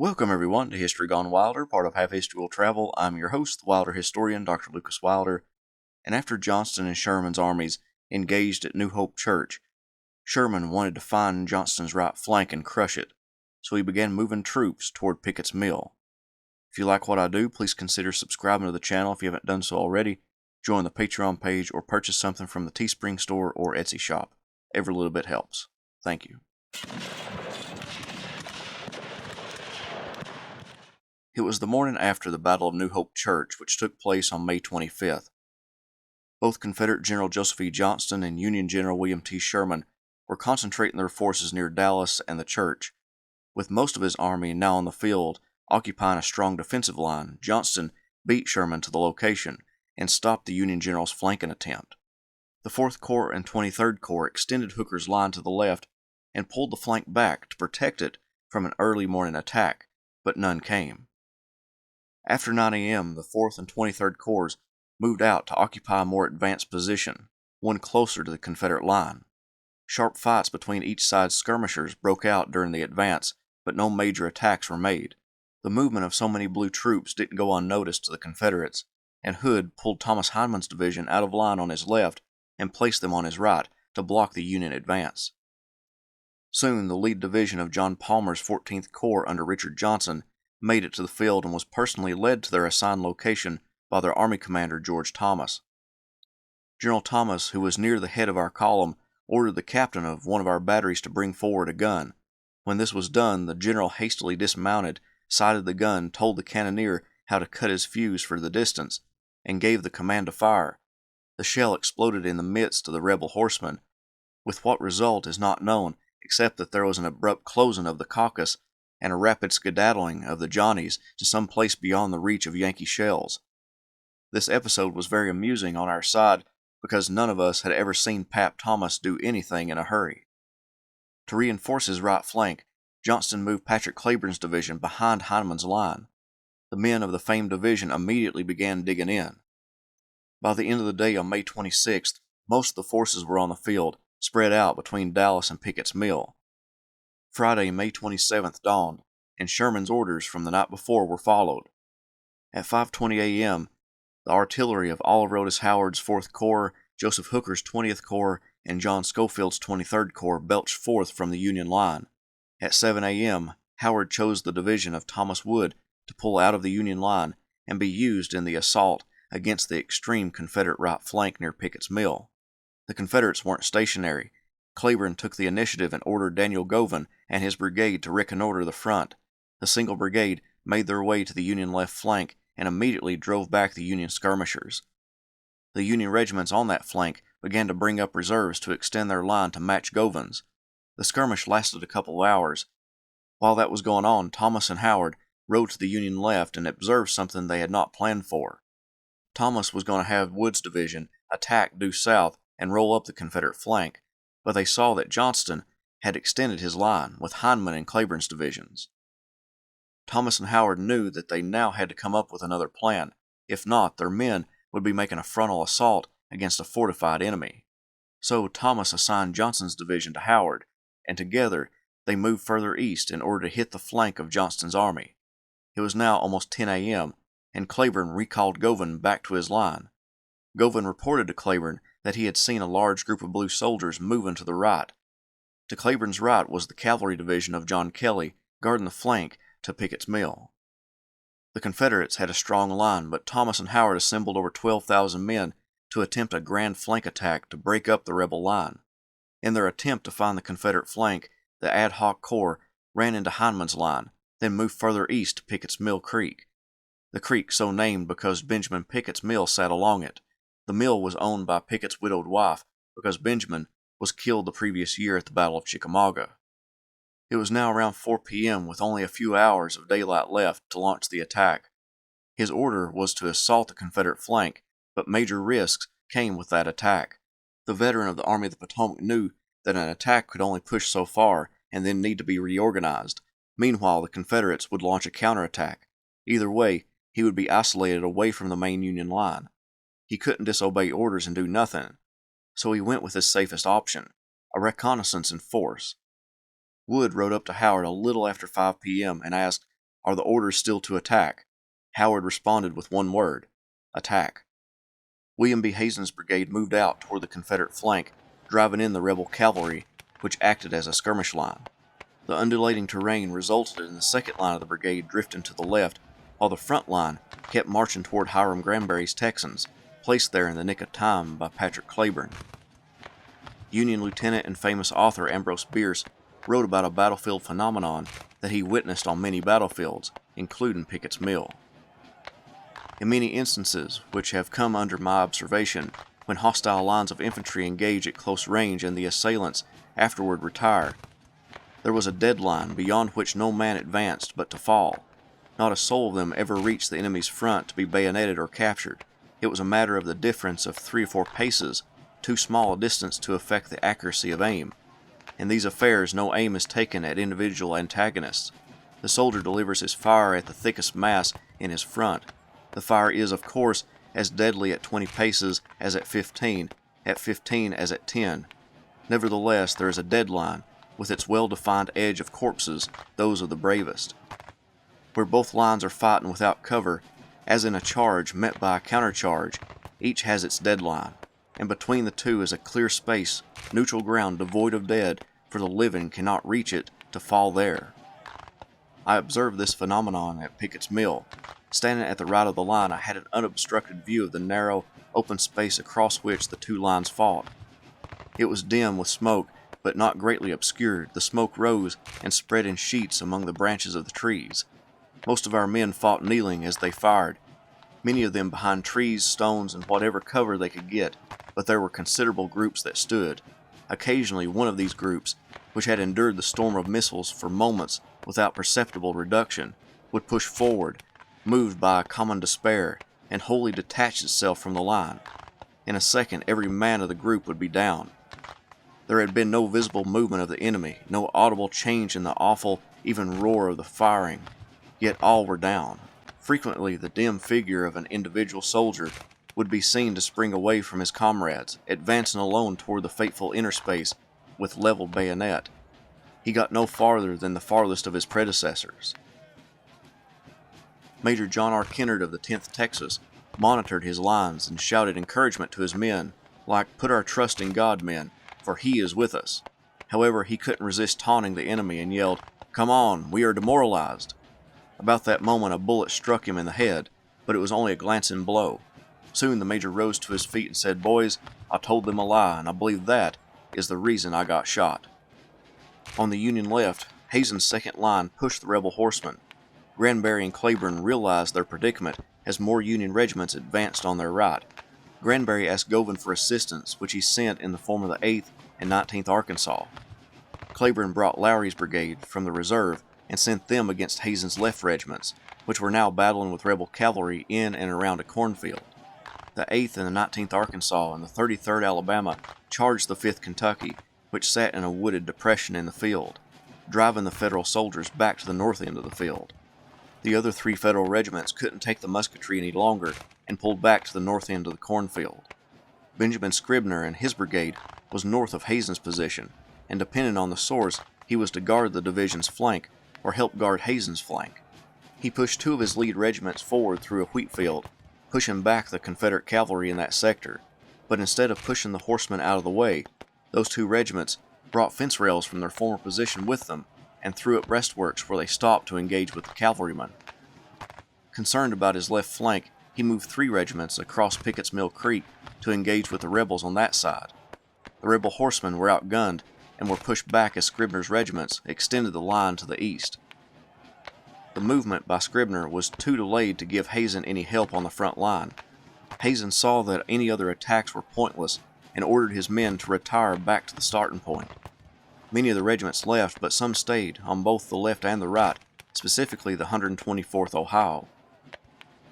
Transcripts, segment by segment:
Welcome everyone to History Gone Wilder, part of Half History Will Travel. I'm your host, the Wilder historian, Dr. Lucas Wilder, and after Johnston and Sherman's armies engaged at New Hope Church, Sherman wanted to find Johnston's right flank and crush it, so he began moving troops toward Pickett's Mill. If you like what I do, please consider subscribing to the channel if you haven't done so already, join the Patreon page, or purchase something from the Teespring store or Etsy shop. Every little bit helps. Thank you. It was the morning after the Battle of New Hope Church, which took place on May 25th. Both Confederate General Joseph E. Johnston and Union General William T. Sherman were concentrating their forces near Dallas and the church. With most of his army now on the field, occupying a strong defensive line, Johnston beat Sherman to the location and stopped the Union General's flanking attempt. The 4th Corps and 23rd Corps extended Hooker's line to the left and pulled the flank back to protect it from an early morning attack, but none came. After 9 a.m., the 4th and 23rd Corps moved out to occupy a more advanced position, one closer to the Confederate line. Sharp fights between each side's skirmishers broke out during the advance, but no major attacks were made. The movement of so many blue troops didn't go unnoticed to the Confederates, and Hood pulled Thomas Hindman's division out of line on his left and placed them on his right to block the Union advance. Soon, the lead division of John Palmer's 14th Corps under Richard Johnson made it to the field and was personally led to their assigned location by their Army commander George Thomas. General Thomas, who was near the head of our column, ordered the captain of one of our batteries to bring forward a gun. When this was done, the general hastily dismounted, sighted the gun, told the cannoneer how to cut his fuse for the distance, and gave the command to fire. The shell exploded in the midst of the rebel horsemen. With what result is not known, except that there was an abrupt closing of the caucus and a rapid skedaddling of the Johnnies to some place beyond the reach of Yankee shells. This episode was very amusing on our side because none of us had ever seen Pap Thomas do anything in a hurry. To reinforce his right flank, Johnston moved Patrick Cleburne's division behind Hindman's line. The men of the famed division immediately began digging in. By the end of the day on May 26th, most of the forces were on the field, spread out between Dallas and Pickett's Mill. Friday, May 27th dawned, and Sherman's orders from the night before were followed. At 5:20 a.m., the artillery of Oliver Otis Howard's 4th Corps, Joseph Hooker's 20th Corps, and John Schofield's 23rd Corps belched forth from the Union line. At 7 a.m., Howard chose the division of Thomas Wood to pull out of the Union line and be used in the assault against the extreme Confederate right flank near Pickett's Mill. The Confederates weren't stationary. Cleburne took the initiative and ordered Daniel Govan and his brigade to reconnoiter the front. The single brigade made their way to the Union left flank and immediately drove back the Union skirmishers. The Union regiments on that flank began to bring up reserves to extend their line to match Govan's. The skirmish lasted a couple of hours. While that was going on, Thomas and Howard rode to the Union left and observed something they had not planned for. Thomas was going to have Wood's division attack due south and roll up the Confederate flank, but they saw that Johnston had extended his line with Hindman and Cleburne's divisions. Thomas and Howard knew that they now had to come up with another plan. If not, their men would be making a frontal assault against a fortified enemy. So Thomas assigned Johnston's division to Howard, and together they moved further east in order to hit the flank of Johnston's army. It was now almost 10 a.m., and Cleburne recalled Govan back to his line. Govan reported to Cleburne that he had seen a large group of blue soldiers moving to the right. To Cleburne's right was the cavalry division of John Kelly, guarding the flank to Pickett's Mill. The Confederates had a strong line, but Thomas and Howard assembled over 12,000 men to attempt a grand flank attack to break up the rebel line. In their attempt to find the Confederate flank, the ad hoc corps ran into Hindman's line, then moved further east to Pickett's Mill Creek. The creek so named because Benjamin Pickett's mill sat along it. The mill was owned by Pickett's widowed wife because Benjamin was killed the previous year at the Battle of Chickamauga. It was now around 4 p.m. with only a few hours of daylight left to launch the attack. His order was to assault the Confederate flank, but major risks came with that attack. The veteran of the Army of the Potomac knew that an attack could only push so far and then need to be reorganized. Meanwhile, the Confederates would launch a counterattack. Either way, he would be isolated away from the main Union line. He couldn't disobey orders and do nothing, so he went with his safest option, a reconnaissance in force. Wood rode up to Howard a little after 5 p.m. and asked, Are the orders still to attack? Howard responded with one word: attack. William B. Hazen's brigade moved out toward the Confederate flank, driving in the rebel cavalry, which acted as a skirmish line. The undulating terrain resulted in the second line of the brigade drifting to the left, while the front line kept marching toward Hiram Granbury's Texans, placed there in the nick of time by Patrick Cleburne. Union lieutenant and famous author Ambrose Bierce wrote about a battlefield phenomenon that he witnessed on many battlefields, including Pickett's Mill. In many instances, which have come under my observation, when hostile lines of infantry engage at close range and the assailants afterward retire, there was a deadline beyond which no man advanced but to fall. Not a soul of them ever reached the enemy's front to be bayoneted or captured. It was a matter of the difference of 3 or 4 paces, too small a distance to affect the accuracy of aim. In these affairs no aim is taken at individual antagonists. The soldier delivers his fire at the thickest mass in his front. The fire is, of course, as deadly at 20 paces as at 15 as at 10. Nevertheless, there is a deadline, with its well-defined edge of corpses, those of the bravest. Where both lines are fighting without cover, as in a charge met by a countercharge, each has its deadline, and between the two is a clear space, neutral ground devoid of dead, for the living cannot reach it to fall there. I observed this phenomenon at Pickett's Mill. Standing at the right of the line, I had an unobstructed view of the narrow, open space across which the two lines fought. It was dim with smoke, but not greatly obscured. The smoke rose and spread in sheets among the branches of the trees. Most of our men fought kneeling as they fired, many of them behind trees, stones, and whatever cover they could get, but there were considerable groups that stood. Occasionally one of these groups, which had endured the storm of missiles for moments without perceptible reduction, would push forward, moved by a common despair, and wholly detach itself from the line. In a second every man of the group would be down. There had been no visible movement of the enemy, no audible change in the awful, even roar of the firing, yet all were down. Frequently the dim figure of an individual soldier would be seen to spring away from his comrades, advancing alone toward the fateful interspace with leveled bayonet. He got no farther than the farthest of his predecessors. Major John R. Kennard of the 10th Texas monitored his lines and shouted encouragement to his men, like, "Put our trust in God, men, for He is with us." However, he couldn't resist taunting the enemy and yelled, "Come on, we are demoralized." About that moment a bullet struck him in the head, but it was only a glancing blow. Soon the major rose to his feet and said, "Boys, I told them a lie, and I believe that is the reason I got shot." On the Union left, Hazen's second line pushed the rebel horsemen. Granbury and Cleburne realized their predicament as more Union regiments advanced on their right. Granbury asked Govan for assistance, which he sent in the form of the 8th and 19th Arkansas. Cleburne brought Lowry's brigade from the reserve and sent them against Hazen's left regiments, which were now battling with rebel cavalry in and around a cornfield. The 8th and the 19th Arkansas and the 33rd Alabama charged the 5th Kentucky, which sat in a wooded depression in the field, driving the Federal soldiers back to the north end of the field. The other 3 Federal regiments couldn't take the musketry any longer and pulled back to the north end of the cornfield. Benjamin Scribner and his brigade was north of Hazen's position, and depending on the source, he was to guard the division's flank or help guard Hazen's flank. He pushed 2 of his lead regiments forward through a wheat field, pushing back the Confederate cavalry in that sector, but instead of pushing the horsemen out of the way, those 2 regiments brought fence rails from their former position with them and threw up breastworks where they stopped to engage with the cavalrymen. Concerned about his left flank, he moved 3 regiments across Pickett's Mill Creek to engage with the rebels on that side. The rebel horsemen were outgunned and were pushed back as Scribner's regiments extended the line to the east. The movement by Scribner was too delayed to give Hazen any help on the front line. Hazen saw that any other attacks were pointless and ordered his men to retire back to the starting point. Many of the regiments left, but some stayed on both the left and the right, specifically the 124th Ohio.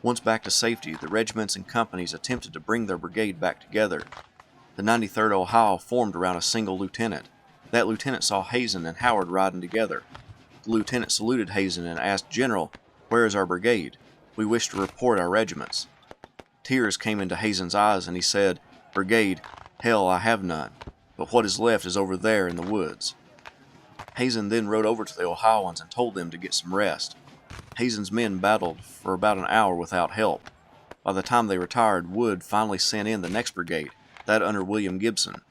Once back to safety, the regiments and companies attempted to bring their brigade back together. The 93rd Ohio formed around a single lieutenant. That lieutenant saw Hazen and Howard riding together. The lieutenant saluted Hazen and asked, "General, where is our brigade? We wish to report our regiments." Tears came into Hazen's eyes and he said, "Brigade, hell, I have none, but what is left is over there in the woods." Hazen then rode over to the Ohioans and told them to get some rest. Hazen's men battled for about an hour without help. By the time they retired, Wood finally sent in the next brigade, that under William Gibson,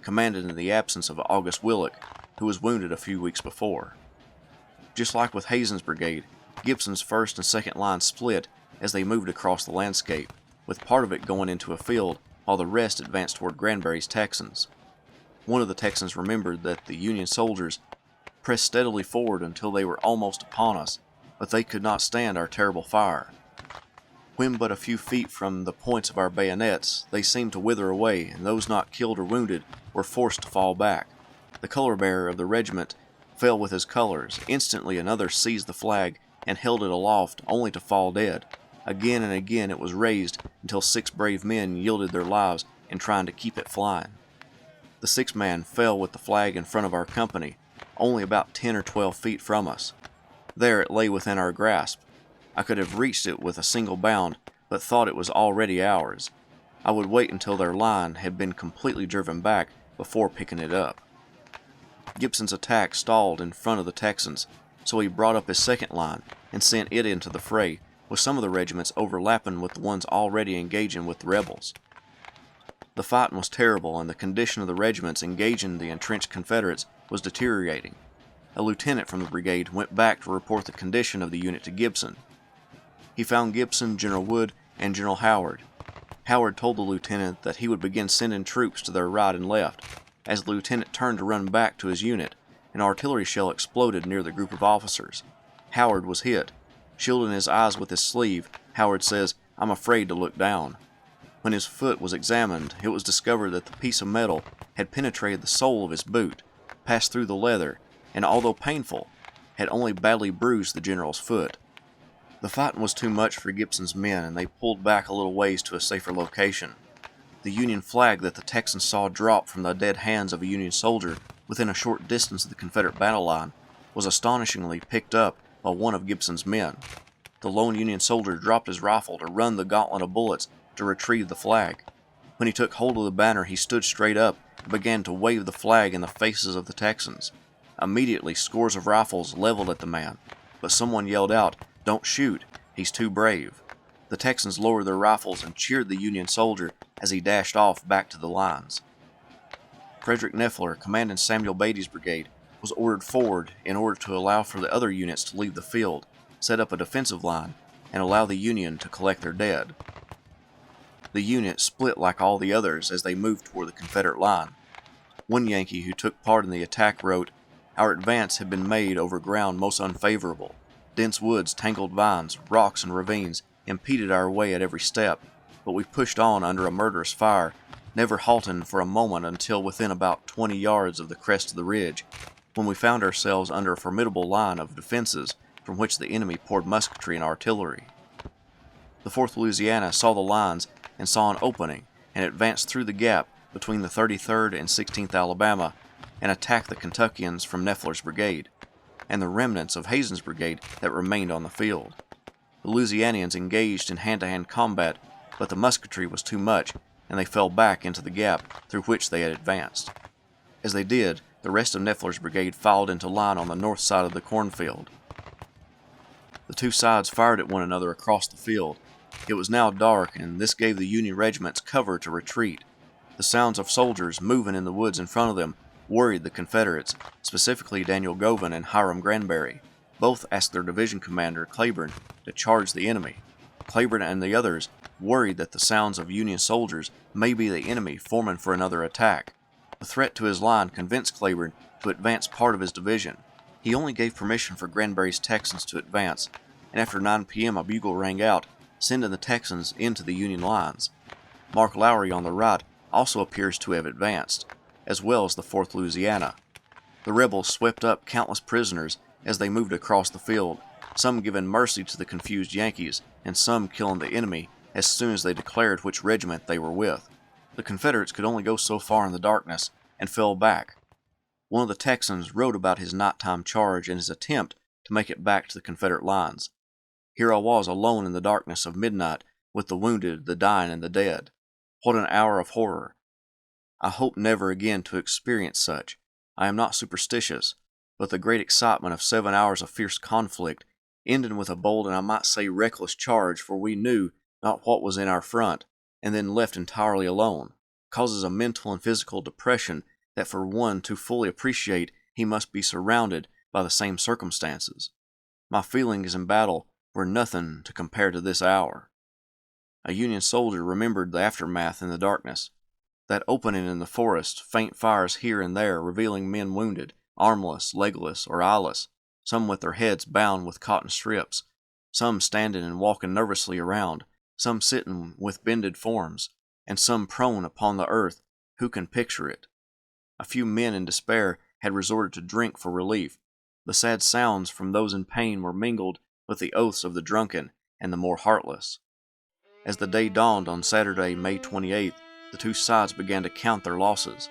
commanded in the absence of August Willock, who was wounded a few weeks before. Just like with Hazen's brigade, Gibson's first and second line split as they moved across the landscape, with part of it going into a field while the rest advanced toward Granbury's Texans. One of the Texans remembered that the Union soldiers pressed steadily forward until they were almost upon us, but they could not stand our terrible fire. When but a few feet from the points of our bayonets, they seemed to wither away, and those not killed or wounded were forced to fall back. The color-bearer of the regiment fell with his colors. Instantly another seized the flag and held it aloft, only to fall dead. Again and again it was raised until 6 brave men yielded their lives in trying to keep it flying. The 6th man fell with the flag in front of our company, only about 10 or 12 feet from us. There it lay within our grasp. I could have reached it with a single bound, but thought it was already ours. I would wait until their line had been completely driven back before picking it up. Gibson's attack stalled in front of the Texans, so he brought up his second line and sent it into the fray, with some of the regiments overlapping with the ones already engaging with the rebels. The fighting was terrible, and the condition of the regiments engaging the entrenched Confederates was deteriorating. A lieutenant from the brigade went back to report the condition of the unit to Gibson. He found Gibson, General Wood, and General Howard. Howard told the lieutenant that he would begin sending troops to their right and left. As the lieutenant turned to run back to his unit, an artillery shell exploded near the group of officers. Howard was hit. Shielding his eyes with his sleeve, Howard says, "I'm afraid to look down." When his foot was examined, it was discovered that the piece of metal had penetrated the sole of his boot, passed through the leather, and although painful, had only badly bruised the general's foot. The fighting was too much for Gibson's men, and they pulled back a little ways to a safer location. The Union flag that the Texans saw drop from the dead hands of a Union soldier within a short distance of the Confederate battle line was astonishingly picked up by one of Gibson's men. The lone Union soldier dropped his rifle to run the gauntlet of bullets to retrieve the flag. When he took hold of the banner, he stood straight up and began to wave the flag in the faces of the Texans. Immediately, scores of rifles leveled at the man, but someone yelled out, "Don't shoot, he's too brave." The Texans lowered their rifles and cheered the Union soldier as he dashed off back to the lines. Frederick Neffler, commanding Samuel Beatty's brigade, was ordered forward in order to allow for the other units to leave the field, set up a defensive line, and allow the Union to collect their dead. The unit split like all the others as they moved toward the Confederate line. One Yankee who took part in the attack wrote, "Our advance had been made over ground most unfavorable. Dense woods, tangled vines, rocks, and ravines impeded our way at every step, but we pushed on under a murderous fire, never halting for a moment until within about 20 yards of the crest of the ridge, when we found ourselves under a formidable line of defenses from which the enemy poured musketry and artillery. The 4th Louisiana saw the lines and saw an opening, and advanced through the gap between the 33rd and 16th Alabama, and attacked the Kentuckians from Neffler's brigade, and the remnants of Hazen's brigade that remained on the field. The Louisianians engaged in hand-to-hand combat, but the musketry was too much, and they fell back into the gap through which they had advanced. As they did, the rest of Neffler's brigade filed into line on the north side of the cornfield. The two sides fired at one another across the field. It was now dark, and this gave the Union regiments cover to retreat. The sounds of soldiers moving in the woods in front of them worried the Confederates, specifically Daniel Govan and Hiram Granberry. Both asked their division commander, Claiborne, to charge the enemy. Claiborne and the others worried that the sounds of Union soldiers may be the enemy forming for another attack. The threat to his line convinced Claiborne to advance part of his division. He only gave permission for Granbury's Texans to advance, and after 9 p.m. a bugle rang out, sending the Texans into the Union lines. Mark Lowry on the right also appears to have advanced, as well as the 4th Louisiana. The rebels swept up countless prisoners as they moved across the field, some giving mercy to the confused Yankees, and some killing the enemy as soon as they declared which regiment they were with. The Confederates could only go so far in the darkness, and fell back. One of the Texans wrote about his nighttime charge and his attempt to make it back to the Confederate lines. Here I was alone in the darkness of midnight, with the wounded, the dying, and the dead. What an hour of horror! I hope never again to experience such. I am not superstitious, but the great excitement of 7 hours of fierce conflict ending with a bold and I might say reckless charge, for we knew not what was in our front, and then left entirely alone, causes a mental and physical depression that for one to fully appreciate he must be surrounded by the same circumstances. My feelings in battle were nothing to compare to this hour. A Union soldier remembered the aftermath in the darkness. That opening in the forest, faint fires here and there revealing men wounded, armless, legless, or eyeless, some with their heads bound with cotton strips, some standing and walking nervously around, some sitting with bended forms, and some prone upon the earth. Who can picture it? A few men in despair had resorted to drink for relief. The sad sounds from those in pain were mingled with the oaths of the drunken and the more heartless. As the day dawned on Saturday, May 28th, the two sides began to count their losses.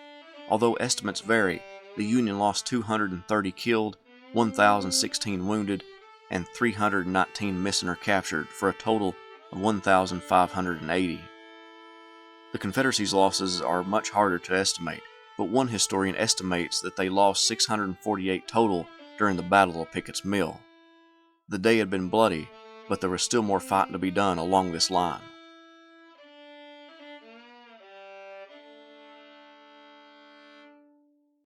Although estimates vary, the Union lost 230 killed, 1,016 wounded, and 319 missing or captured, for a total of 1,580. The Confederacy's losses are much harder to estimate, but one historian estimates that they lost 648 total during the Battle of Pickett's Mill. The day had been bloody, but there was still more fighting to be done along this line.